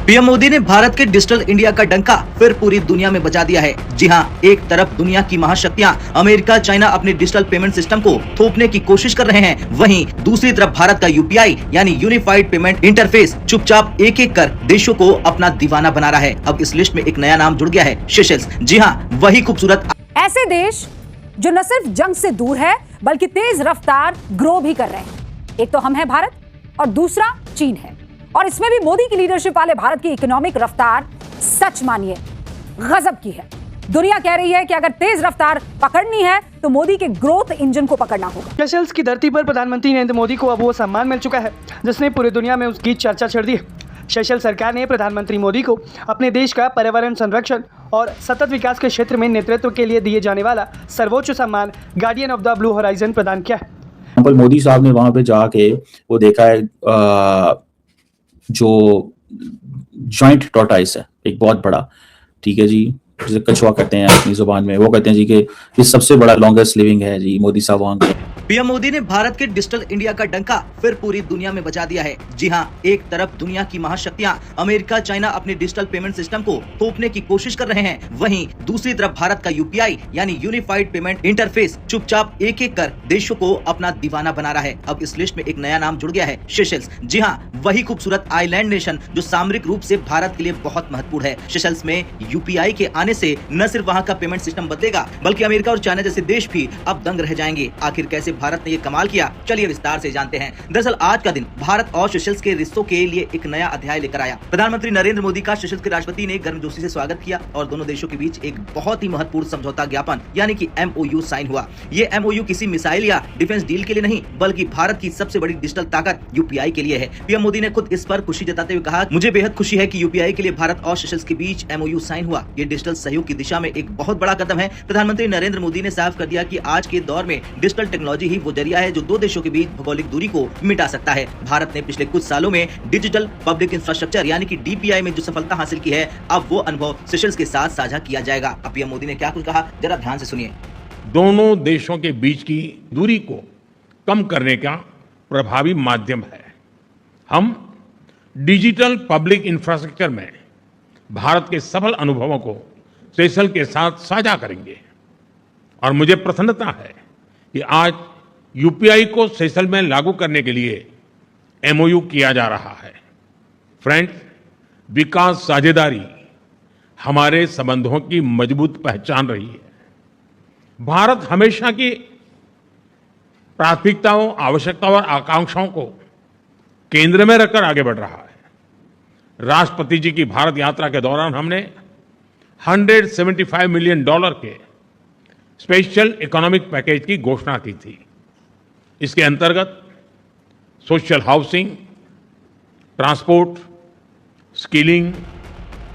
PM Modi ने भारत के digital India का डंका फिर पूरी दुनिया में बजा दिया है। जी हां, एक तरफ दुनिया की महाशक्तियां अमेरिका, चाइना अपने डिजिटल पेमेंट सिस्टम को थोपने की कोशिश कर रहे हैं, वहीं दूसरी तरफ भारत का यूपीआई यानी यूनिफाइड पेमेंट इंटरफेस चुपचाप एक एक कर देशों को अपना दीवाना बना रहा है। अब इस लिस्ट में एक नया नाम जुड़ गया है, सेशल्स। जी हाँ, वही खूबसूरत ऐसे देश जो न सिर्फ जंग से दूर है बल्कि तेज रफ्तार ग्रो भी कर रहे हैं। एक तो हम हैं भारत और दूसरा चीन है, और इसमें भी मोदी की लीडरशिप वाले भारत की इकोनॉमिक रफ्तार सच मानिए गजब की है। दुनिया कह रही है कि अगर तेज रफ्तार पकड़नी है तो मोदी के ग्रोथ इंजन को पकड़ना होगा। सेशल्स की धरती पर प्रधानमंत्री नरेंद्र मोदी को अब वो सम्मान मिल चुका है जिसने पूरी दुनिया में उसकी चर्चा छेड़ दी है। सेशल्स सरकार ने प्रधानमंत्री मोदी को अपने देश का पर्यावरण संरक्षण और सतत विकास के क्षेत्र में नेतृत्व के लिए दिए जाने वाला सर्वोच्च सम्मान guardian of the blue horizon प्रदान किया है। मोदी साहब ने वहां पे जाके वो देखा है जो जॉइंट टॉर्टाइस है, एक बहुत बड़ा, ठीक है जी, जिसे कछुआ कहते हैं अपनी जुबान में, वो कहते हैं जी कि ये सबसे बड़ा लॉन्गेस्ट लिविंग है जी। मोदी साहब वहां गए। पीएम मोदी ने भारत के डिजिटल इंडिया का डंका फिर पूरी दुनिया में बजा दिया है। जी हां, एक तरफ दुनिया की महाशक्तियां अमेरिका, चाइना अपने डिजिटल पेमेंट सिस्टम को थोपने की कोशिश कर रहे हैं, वहीं दूसरी तरफ भारत का यूपीआई यानी यूनिफाइड पेमेंट इंटरफेस चुपचाप एक एक कर देशों को अपना दीवाना बना रहा है। अब इस लिस्ट में एक नया नाम जुड़ गया है, सेशल्स। जी हाँ, वही खूबसूरत आइलैंड नेशन जो सामरिक रूप से भारत के लिए बहुत महत्वपूर्ण है। सेशल्स में यूपीआई के आने से न सिर्फ वहाँ का पेमेंट सिस्टम बदलेगा बल्कि अमेरिका और चाइना जैसे देश भी अब दंग रह जाएंगे। आखिर कैसे भारत ने ये कमाल किया, चलिए विस्तार से जानते हैं। दरअसल आज का दिन भारत और सेशल्स के रिश्तों के लिए एक नया अध्याय लेकर आया। प्रधानमंत्री नरेंद्र मोदी का सेशल्स के राष्ट्रपति ने गर्मजोशी से स्वागत किया और दोनों देशों के बीच एक बहुत ही महत्वपूर्ण समझौता ज्ञापन यानी कि MOU साइन हुआ। ये MOU किसी मिसाइल या डिफेंस डील के लिए नहीं बल्कि भारत की सबसे बड़ी डिजिटल ताकत यूपीआई के लिए है। पीएम मोदी ने खुद इस पर खुशी जताते हुए कहा, मुझे बेहद खुशी है कि यूपीआई के लिए भारत और सेशल्स के बीच MOU साइन हुआ। ये डिजिटल सहयोग की दिशा में एक बहुत बड़ा कदम है। प्रधानमंत्री नरेंद्र मोदी ने साफ कर दिया कि आज के दौर में डिजिटल टेक्नोलॉजी ही वो जरिया है जो दो देशों के बीच भौगोलिक दूरी को मिटा सकता है। भारत ने पिछले कुछ सालों में डिजिटल पब्लिक इंफ्रास्ट्रक्चर यानी कि DPI में जो सफलता हासिल की है, अब वो अनुभव सेशल्स के साथ साझा किया जाएगा। अब पीएम मोदी ने क्या कुछ कहा, जरा ध्यान से सुनिए। दोनों देशों के बीच की दूरी को कम करने का प्रभावी माध्यम है। हम डिजिटल पब्लिक इंफ्रास्ट्रक्चर में भारत के सफल अनुभवों को सेशल्स के साथ साझा करेंगे और मुझे प्रसन्नता है कि आज यूपीआई को सेशल्स में लागू करने के लिए MOU किया जा रहा है। फ्रेंड्स, विकास साझेदारी हमारे संबंधों की मजबूत पहचान रही है। भारत हमेशा की प्राथमिकताओं, आवश्यकताओं और आकांक्षाओं को केंद्र में रखकर आगे बढ़ रहा है। राष्ट्रपति जी की भारत यात्रा के दौरान हमने $175 मिलियन के स्पेशल इकोनॉमिक पैकेज की घोषणा की थी। इसके अंतर्गत सोशल हाउसिंग, ट्रांसपोर्ट, स्किलिंग।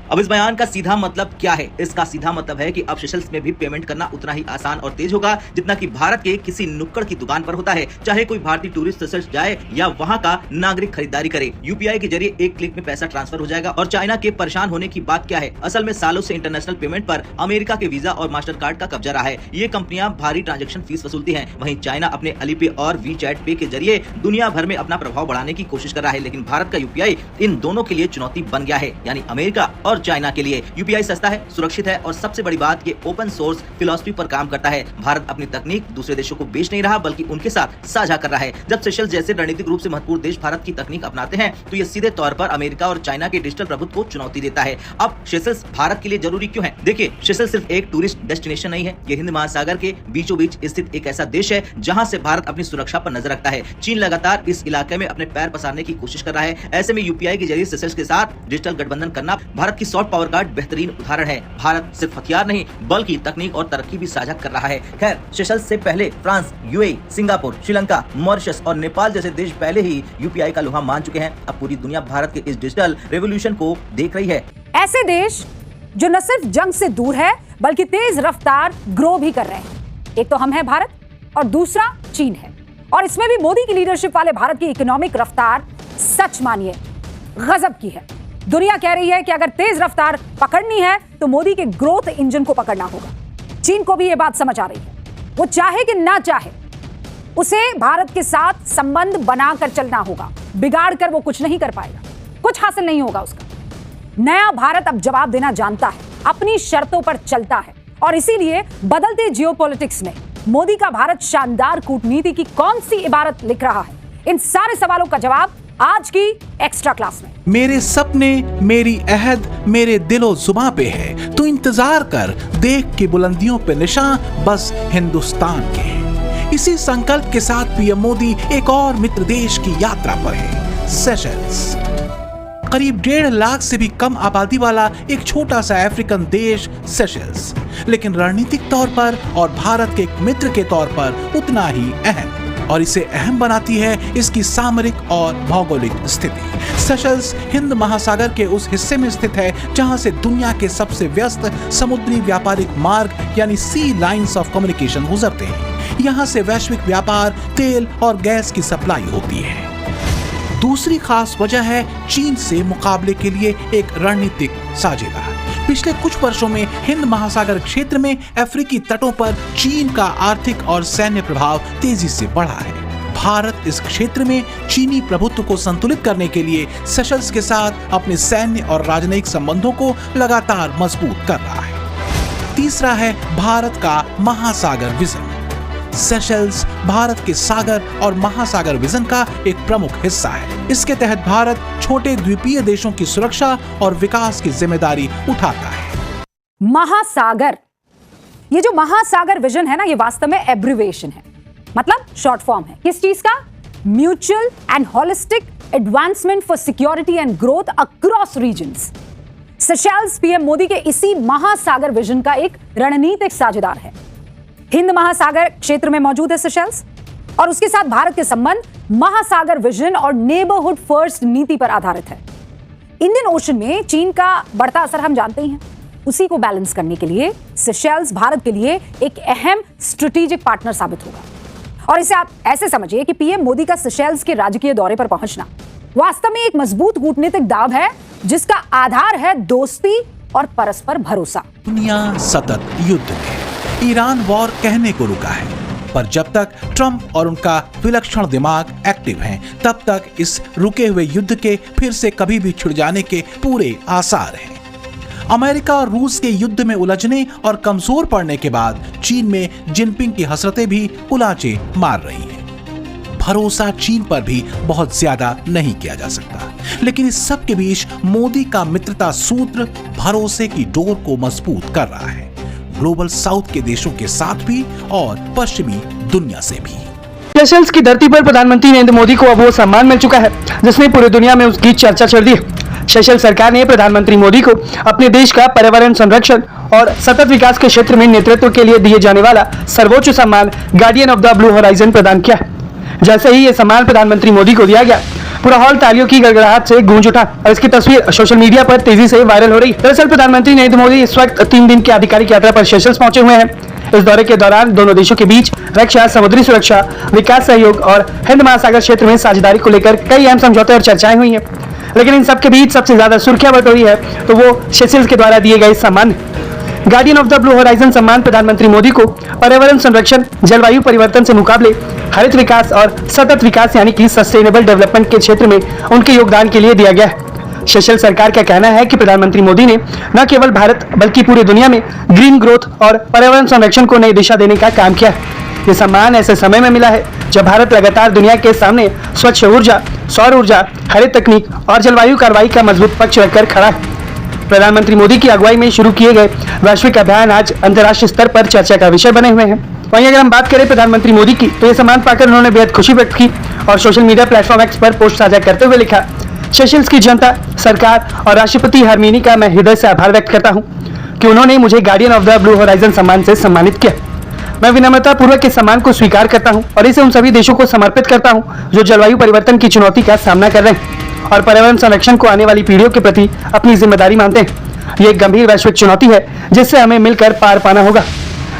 अब इस बयान का सीधा मतलब क्या है? इसका सीधा मतलब है कि अब सेशल्स में भी पेमेंट करना उतना ही आसान और तेज होगा जितना कि भारत के किसी नुक्कड़ की दुकान पर होता है। चाहे कोई भारतीय टूरिस्ट सेशल्स जाए या वहां का नागरिक खरीदारी करे, यूपीआई के जरिए एक क्लिक में पैसा ट्रांसफर हो जाएगा। और चाइना के परेशान होने की बात क्या है? असल में सालों से इंटरनेशनल पेमेंट पर अमेरिका के वीजा और मास्टर कार्ड का कब्जा रहा है। ये कंपनियां भारी ट्रांजेक्शन फीस वसूलती है। वहीं चाइना अपने अलीपे और वीचैट पे के जरिए दुनिया भर में अपना प्रभाव बढ़ाने की कोशिश कर रहा है, लेकिन भारत का यूपीआई इन दोनों के लिए चुनौती बन गया है, यानी अमेरिका और चाइना के लिए। यूपीआई सस्ता है, सुरक्षित है और सबसे बड़ी बात ये ओपन सोर्स फिलॉसफी पर काम करता है। भारत अपनी तकनीक दूसरे देशों को बेच नहीं रहा बल्कि उनके साथ साझा कर रहा है। जब सेशल्स जैसे रणनीतिक रूप से महत्वपूर्ण देश भारत की तकनीक अपनाते हैं तो ये सीधे तौर पर अमेरिका और चाइना के डिजिटल प्रभुत्व को चुनौती देता है। अब सेशल्स भारत के लिए जरूरी क्यों है? देखिए, सेशल्स सिर्फ एक टूरिस्ट डेस्टिनेशन नहीं है, ये हिंद महासागर के बीचों बीच स्थित एक ऐसा देश है जहाँ से भारत अपनी सुरक्षा पर नजर रखता है। चीन लगातार इस इलाके में अपने पैर पसारने की कोशिश कर रहा है। ऐसे में यूपीआई के जरिए सेशल्स के साथ डिजिटल गठबंधन करना भारत की सॉफ्ट पावर का बेहतरीन उदाहरण है। भारत सिर्फ हथियार नहीं बल्कि तकनीक और तरक्की भी साझा कर रहा है। खैर, सेशल्स से पहले France, UAE, Singapore, Sri Lanka, Mauritius और नेपाल जैसे देश पहले ही यूपीआई का लोहा मान चुके हैं। अब पूरी दुनिया भारत के इस डिजिटल रेवोल्यूशन को देख रही है। ऐसे देश जो न सिर्फ जंग से दूर है बल्कि तेज रफ्तार ग्रो भी कर रहे हैं। एक तो हम हैं भारत और दूसरा चीन है, और इसमें भी मोदी की लीडरशिप वाले भारत की इकोनॉमिक रफ्तार सच मानिए गजब की है। दुनिया कह रही है कि अगर तेज रफ्तार पकड़नी है तो मोदी के ग्रोथ इंजन को पकड़ना होगा। चीन को भी यह बात समझ आ रही है। वो चाहे कि ना चाहे उसे भारत के साथ संबंध बनाकर चलना होगा। बिगाड़ कर वो कुछ नहीं कर पाएगा, कुछ हासिल नहीं होगा उसका। नया भारत अब जवाब देना जानता है, अपनी शर्तों पर चलता है और इसीलिए बदलते जियोपॉलिटिक्स में मोदी का भारत शानदार कूटनीति की कौन सी इबारत लिख रहा है? इन सारे सवालों का जवाब आज की एक्स्ट्रा क्लास में। मेरे सपने, मेरी अहद, मेरे दिलो जुबां पे है, तो इंतजार कर, देख के बुलंदियों पे निशान बस हिंदुस्तान के हैं। इसी संकल्प के साथ पीएम मोदी एक और मित्र देश की यात्रा पर है, सेशल्स। करीब 1.5 लाख से भी कम आबादी वाला एक छोटा सा अफ्रीकन देश सेशल्स, लेकिन रणनीतिक तौर पर और भारत के एक मित्र के तौर पर उतना ही अहम, और इसे अहम बनाती है इसकी सामरिक और भौगोलिक स्थिति। सेशल्स हिंद महासागर के उस हिस्से में स्थित है जहां से दुनिया के सबसे व्यस्त समुद्री व्यापारिक मार्ग यानी सी लाइंस ऑफ कम्युनिकेशन गुजरते हैं। यहां से वैश्विक व्यापार, तेल और गैस की सप्लाई होती है। दूसरी खास वजह है चीन से मुकाबले के लिए एक रणनीतिक साझेदार। पिछले कुछ वर्षों में हिंद महासागर क्षेत्र में अफ्रीकी तटों पर चीन का आर्थिक और सैन्य प्रभाव तेजी से बढ़ा है। भारत इस क्षेत्र में चीनी प्रभुत्व को संतुलित करने के लिए सेशल्स के साथ अपने सैन्य और राजनयिक संबंधों को लगातार मजबूत कर रहा है। तीसरा है भारत का महासागर विजन। सेशल्स भारत के सागर और महासागर विजन का एक प्रमुख हिस्सा है। इसके तहत भारत छोटे द्वीपीय देशों की सुरक्षा और विकास की जिम्मेदारी उठाता है। महासागर, ये जो महासागर विजन है ना, ये वास्तव में एब्रिविएशन है, मतलब शॉर्ट फॉर्म है किस चीज का? Mutual and holistic advancement for security and growth across regions. Seychelles PM Modi के इसी महासागर विजन का एक रणनीतिक साझेदार है। हिंद महासागर क्षेत्र में मौजूद है सेशल्स और उसके साथ भारत के संबंध महासागर विजन और नेबरहुड फर्स्ट नीति पर आधारित है। इंडियन ओशन में चीन का बढ़ता असर हम जानते ही हैं। उसी को बैलेंस करने के लिए सेशल्स भारत के लिए एक अहम स्ट्रेटेजिक पार्टनर साबित होगा। और इसे आप ऐसे समझिए कि पीएम मोदी का सेशल्स के राजकीय दौरे पर पहुंचना वास्तव में एक मजबूत कूटनीतिक दाव है जिसका आधार है दोस्ती और परस्पर भरोसा। दुनिया सतत युद्ध में, ईरान वॉर कहने को रुका है, पर जब तक ट्रंप और उनका विलक्षण दिमाग एक्टिव हैं, तब तक इस रुके हुए युद्ध के फिर से कभी भी छिड़ जाने के पूरे आसार हैं। अमेरिका और रूस के युद्ध में उलझने और कमजोर पड़ने के बाद चीन में जिनपिंग की हसरतें भी उलाचे मार रही हैं। भरोसा चीन पर भी बहुत ज्यादा नहीं किया जा सकता, लेकिन इस सब के बीच मोदी का मित्रता सूत्र भरोसे की डोर को मजबूत कर रहा है, ग्लोबल साउथ के देशों के साथ भी और पश्चिमी दुनिया से भी। सेशल्स की धरती पर प्रधानमंत्री नरेंद्र मोदी को अब वो सम्मान मिल चुका है जिसने पूरी दुनिया में उसकी चर्चा छेड़ दी है। सेशल्स सरकार ने प्रधानमंत्री मोदी को अपने देश का पर्यावरण संरक्षण और सतत विकास के क्षेत्र में नेतृत्व के लिए दिए जाने वाला सर्वोच्च सम्मान guardian of the blue horizon प्रदान किया। जैसे ही ये सम्मान प्रधानमंत्री मोदी को दिया गया, पूरा हॉल तालियों की गड़गड़ाहट से गूंज उठा और इसकी तस्वीर सोशल मीडिया पर तेजी से वायरल हो रही। दरअसल प्रधानमंत्री नरेंद्र मोदी इस वक्त 3 दिन की आधिकारिक यात्रा पर सेशल्स पहुंचे हुए हैं। इस दौरे के दौरान दोनों देशों के बीच रक्षा, समुद्री सुरक्षा, विकास सहयोग और हिंद महासागर क्षेत्र में साझेदारी को लेकर कई अहम समझौते और चर्चाएं हुई हैं। लेकिन इन सबके बीच सबसे ज्यादा सुर्खियां बटोरी है तो वो सेशल्स के द्वारा दिए गए सम्मान। Guardian of the blue horizon सम्मान प्रधानमंत्री मोदी को पर्यावरण संरक्षण, जलवायु परिवर्तन से मुकाबले, हरित विकास और सतत विकास यानी कि सस्टेनेबल डेवलपमेंट के क्षेत्र में उनके योगदान के लिए दिया गया है। सेशल्स सरकार का कहना है कि प्रधानमंत्री मोदी ने न केवल भारत बल्कि पूरी दुनिया में ग्रीन ग्रोथ और पर्यावरण संरक्षण को नई दिशा देने का काम किया है। ये सम्मान ऐसे समय में मिला है जब भारत लगातार दुनिया के सामने स्वच्छ ऊर्जा, सौर ऊर्जा, हरित तकनीक और जलवायु कार्रवाई का मजबूत पक्ष रखकर खड़ा है। प्रधानमंत्री मोदी की अगुवाई में शुरू किए गए वैश्विक अभियान आज अंतर्राष्ट्रीय स्तर पर चर्चा का विषय बने हुए हैं। वहीं अगर हम बात करें प्रधानमंत्री मोदी की, तो ये सम्मान पाकर उन्होंने बेहद खुशी व्यक्त की और सोशल मीडिया प्लेटफॉर्म एक्स पर पोस्ट साझा करते हुए लिखा, सेशल्स की जनता, सरकार और राष्ट्रपति हरमीनी का मैं हृदय से आभार व्यक्त करता हूँ कि उन्होंने मुझे guardian of the blue horizon सम्मान से सम्मानित किया। मैं विनम्रता पूर्वक इस सम्मान को स्वीकार करता हूँ और इसे उन सभी देशों को समर्पित करता हूँ जो जलवायु परिवर्तन की चुनौती का सामना कर रहे हैं और पर्यावरण संरक्षण को आने वाली पीढ़ियों के प्रति अपनी जिम्मेदारी मानते हैं। ये एक गंभीर वैश्विक चुनौती है जिससे हमें मिलकर पार पाना होगा।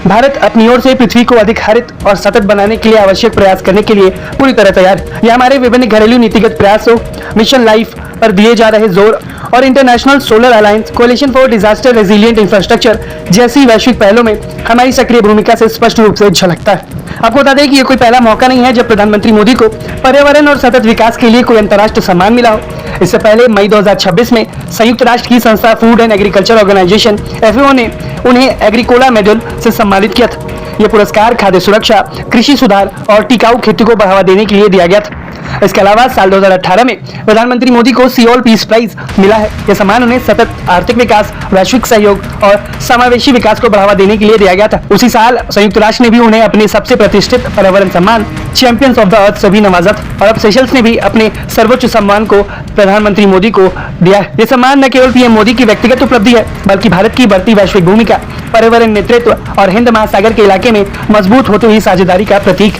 भारत अपनी ओर से पृथ्वी को अधिक हरित और सतत बनाने के लिए आवश्यक प्रयास करने के लिए पूरी तरह तैयार है। यह हमारे विभिन्न घरेलू नीतिगत प्रयासों, मिशन लाइफ पर दिए जा रहे जोर और international solar alliance, coalition for disaster resilient infrastructure जैसी वैश्विक पहलों में हमारी सक्रिय भूमिका से स्पष्ट रूप से झलकता है। आपको बता दें कि ये कोई पहला मौका नहीं है जब प्रधानमंत्री मोदी को पर्यावरण और सतत विकास के लिए कोई अंतर्राष्ट्रीय सम्मान मिला हो। इससे पहले मई 2026 में संयुक्त राष्ट्र की संस्था food and agriculture organisation FAO ने उन्हें एग्रीकोला मेडल से सम्मानित किया था। ये पुरस्कार खाद्य सुरक्षा, कृषि सुधार और टिकाऊ खेती को बढ़ावा देने के लिए दिया गया था। इसके अलावा साल 2018 में प्रधानमंत्री मोदी को सियोल पीस प्राइज मिला है। यह सम्मान उन्हें सतत आर्थिक विकास, वैश्विक सहयोग और समावेशी विकास को बढ़ावा देने के लिए दिया गया था। उसी साल संयुक्त राष्ट्र ने भी उन्हें अपने सबसे प्रतिष्ठित पर्यावरण सम्मान चैंपियंस ऑफ द अर्थ से भी नवाजा था। और अब सेशल्स ने भी अपने सर्वोच्च सम्मान को प्रधानमंत्री मोदी को दिया है। ये सम्मान न केवल पीएम मोदी की व्यक्तिगत उपलब्धि है, बल्कि भारत की बढ़ती वैश्विक भूमिका, पर्यावरण नेतृत्व और हिंद महासागर के इलाके में मजबूत होती हुई साझेदारी का प्रतीक।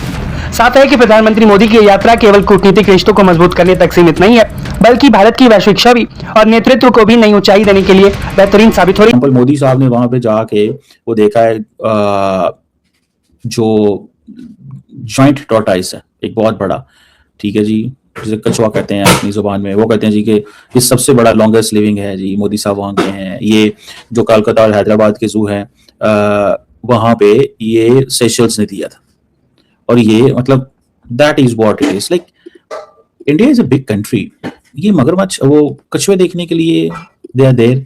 साथ है कि प्रधानमंत्री मोदी की यात्रा केवल कूटनीतिक रिश्तों को मजबूत करने तक सीमित नहीं है, बल्कि भारत की वैश्विक छवि और नेतृत्व को भी नई ऊंचाई देने के लिए बेहतरीन साबित हो रही है। मोदी साहब ने वहां पे जाके वो देखा है जो जॉइंट टॉर्टाइस है, एक बहुत बड़ा, ठीक है जी, जिसे कछुआ कहते हैं अपनी जुबान में, वो कहते हैं जी कि ये सबसे बड़ा लॉन्गेस्ट लिविंग है जी। मोदी साहब वहां गए हैं। ये जो कोलकाता और हैदराबाद के जू हैं वहां पे ये सेशल्स ने दिया था। और ये मतलब that is what it is. Like India is a big country. ये मगरमच्छ वो कछुए देखने के लिए दे आर देयर,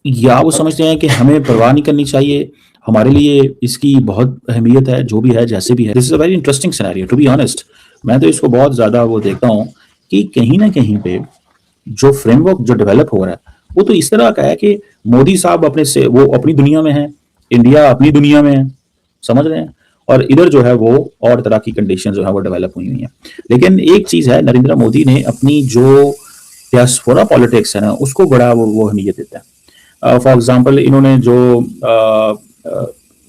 या वो समझते हैं कि हमें परवाह नहीं करनी चाहिए, हमारे लिए इसकी बहुत अहमियत है, जो भी है जैसे भी है। This is a very interesting scenario to be honest. मैं तो इसको बहुत ज्यादा वो देखता हूँ कि कहीं ना कहीं पे जो फ्रेमवर्क जो डेवलप हो रहा है वो तो इस तरह का है कि मोदी साहब अपने से वो अपनी दुनिया में है, इंडिया अपनी दुनिया में है, समझ रहे हैं, और इधर जो है वो और तरह की कंडीशन जो है वो डेवलप हुई हुई है। लेकिन एक चीज है, नरेंद्र मोदी ने अपनी जो डायस्पोरा पॉलिटिक्स है ना उसको बड़ा वो अहमियत देता है। फॉर एग्जांपल इन्होंने जो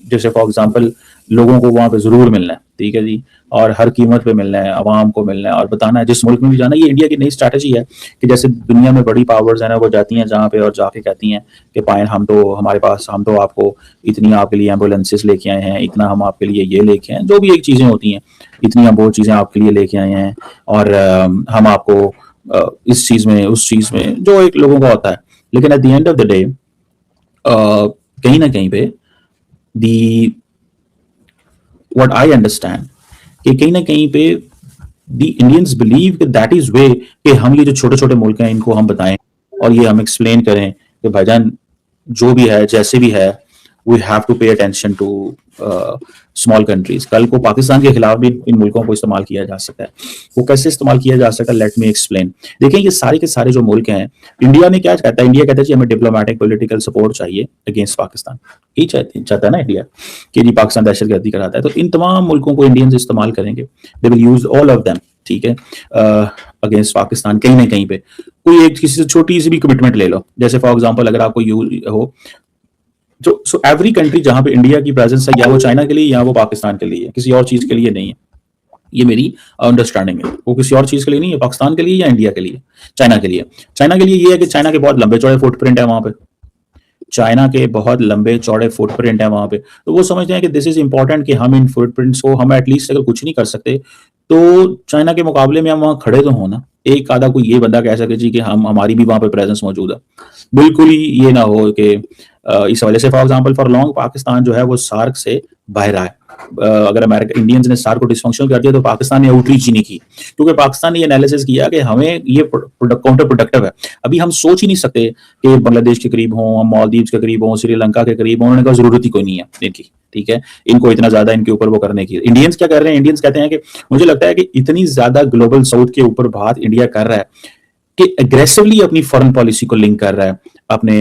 जैसे फॉर एग्जांपल लोगों को वहां पे जरूर मिलना है, ठीक है जी, और हर कीमत पे मिलना है, आवाम को मिलना है और बताना है जिस मुल्क में भी जाना। ये इंडिया की नई स्ट्रैटेजी है कि जैसे दुनिया में बड़ी पावर्स है ना वो जाती हैं जहाँ पे और जाके कहती हैं कि पायन हम तो हमारे पास, हम तो आपको इतनी आपके लिए एम्बुलेंसेस लेके आए हैं, इतना हम आपके लिए ये लेके आए हैं, जो भी एक चीजें होती हैं, इतनी हम वो चीजें आपके लिए लेके आए हैं, और हम आपको इस चीज में उस चीज में जो एक लोगों का होता है। लेकिन at the end of the day कहीं ना कहीं पे what I understand कि कहीं ना कहीं पे the Indians believe कि that is way कि हम ये जो छोटे छोटे मुल्क हैं इनको हम बताएं और ये हम एक्सप्लेन करें कि भाईजान जो भी है जैसे भी है we have to pay attention to small countries। कल को पाकिस्तान के खिलाफ भी इन मुल्कों को इस्तेमाल किया जा सकता है। वो कैसे इस्तेमाल किया जा सकता है, लेट मी एक्सप्लेन। देखें ये सारे के सारे जो मुल्क हैं, इंडिया ने क्या कहता है, इंडिया कहता है जी हमें डिप्लोमेटिक पॉलिटिकल सपोर्ट चाहिए अगेंस्ट पाकिस्तान। यही चाहता है ना इंडिया कि जी पाकिस्तान दहशतगर्दी कराता है, तो इन तमाम मुल्कों को इंडियंस इस्तेमाल करेंगे, they will use all of them, ठीक है, अगेंस्ट पाकिस्तान। कहीं ना कहीं पे कोई एक किसी से छोटी सी भी कमिटमेंट ले लो, जैसे फॉर एग्जांपल अगर आपको हो जो सो एवरी कंट्री जहां पे इंडिया की प्रेजेंस है, या वो चाइना के लिए या वो पाकिस्तान के लिए, किसी और चीज के लिए नहीं है। ये मेरी अंडरस्टैंडिंग है, वो किसी और चीज के लिए नहीं है, पाकिस्तान के लिए या इंडिया के लिए, चाइना के लिए। चाइना के लिए ये है कि चाइना के बहुत लंबे चौड़े फुटप्रिंट है वहां पे, चाइना के बहुत लंबे चौड़े फुटप्रिंट है वहां पे, तो वो समझते हैं कि दिस इज इंपॉर्टेंट कि हम इन फुटप्रिंट्स को, हम एटलीस्ट अगर कुछ नहीं कर सकते तो चाइना के मुकाबले में हम वहां खड़े तो हो ना। एक आधा कोई ये बंदा कह सके जी कि हम हमारी भी वहां पे प्रेजेंस मौजूद है, बिल्कुल ही ये ना हो कि इस वजह से for example for long Pakistan जो है वो सार्क से बाहर आए। अगर अमेरिका इंडियंस ने सार्क को डिसफंक्शनल कर दिया तो पाकिस्तान ने आउटरीच ही नहीं की, क्योंकि पाकिस्तान ने ये एनालिसिस किया कि हमें ये काउंटर प्रोडक्टिव है। अभी हम सोच ही नहीं सकते कि बांग्लादेश के करीब हों, हम मालदीव्स के करीब हों, श्रीलंका के करीब हों, उन्होंने कहा जरूरत ही कोई नहीं है इनकी, ठीक है, इनको इतना ज्यादा इनके ऊपर वो करने की। इंडियंस क्या कर रहे हैं, इंडियंस कहते हैं कि मुझे लगता है कि इतनी ज्यादा ग्लोबल साउथ के ऊपर बात इंडिया कर रहा है कि एग्रेसिवली अपनी फॉरेन पॉलिसी को लिंक कर रहा है अपने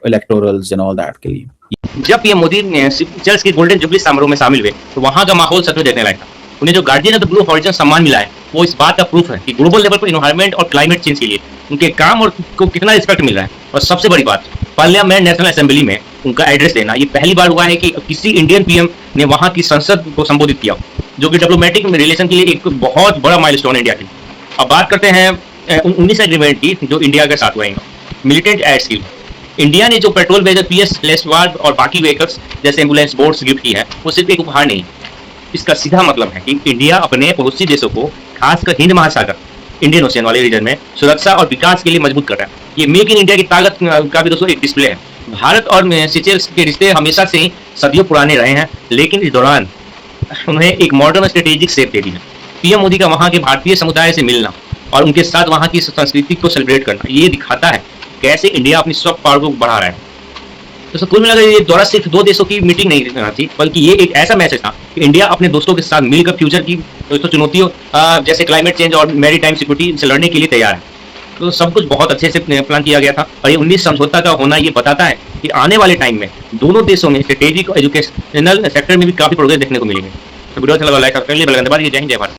इलेक्टोरल्स एंड ऑल दैट के लिए। जब पीएम मोदी सेशल्स की गोल्डन जुबली समारोह में शामिल हुए तो वहां का माहौल सच में देखने लायक था। उन्हें जो guardian of the blue horizon सम्मान मिला है वो इस बात का प्रूफ है कि ग्लोबल लेवल पर एनवायरनमेंट और क्लाइमेट चेंज के लिए उनके काम और को कितना रिस्पेक्ट मिल रहा है। और सबसे बड़ी बात, पार्लियामेंट नेशनल असेंबली में उनका एड्रेस देना, ये पहली बार हुआ है कि किसी इंडियन पीएम ने वहां की संसद को संबोधित किया, जो कि डिप्लोमेटिक रिलेशन के लिए एक बहुत बड़ा माइलस्टोन है इंडिया के लिए। अब बात करते हैं 19 एग्रीमेंट की जो इंडिया के साथ हुआ है। मिलिटेंट एड स्कीम, इंडिया ने जो पेट्रोल वेजर PS लेसवार्ड और बाकी व्हीकल्स जैसे एम्बुलेंस बोट्स गिफ्ट की है वो सिर्फ एक उपहार नहीं, इसका सीधा मतलब है कि इंडिया अपने पड़ोसी देशों को, खासकर हिंद महासागर इंडियन ओशियन वाले रीजन में सुरक्षा और विकास के लिए मजबूत कर रहा है। ये मेक इन इंडिया की ताकत का भी दोस्तों एक डिस्प्ले है। भारत और सेशल्स के रिश्ते हमेशा से सदियों पुराने रहे हैं, लेकिन इस दौरान उन्हें एक मॉडर्न स्ट्रेटेजिक शेप दे दी है। पीएम मोदी का वहां के भारतीय समुदाय से मिलना और उनके साथ वहाँ की संस्कृति को सेलिब्रेट करना, ये दिखाता है कैसे इंडिया अपनी सॉफ्ट पावर को बढ़ा रहा है। तो कुल मिलाकर ये दौरा सिर्फ 2 देशों की मीटिंग नहीं रहना थी, बल्कि ये एक ऐसा मैसेज था कि इंडिया अपने दोस्तों के साथ मिलकर फ्यूचर की तो चुनौतियों जैसे क्लाइमेट चेंज और मैरीटाइम सिक्योरिटी से लड़ने के लिए तैयार है। तो सब कुछ बहुत अच्छे से प्लान किया गया था और ये 19 समझौता का होना ये बताता है कि आने वाले टाइम में दोनों देशों में स्ट्रेटेजिक और एजुकेशनल सेक्टर में भी काफी प्रोग्रेस देखने को मिलेंगे। तो वीडियो अच्छा लगा लाइक कर लीजिए, जय हिंद जय भारत।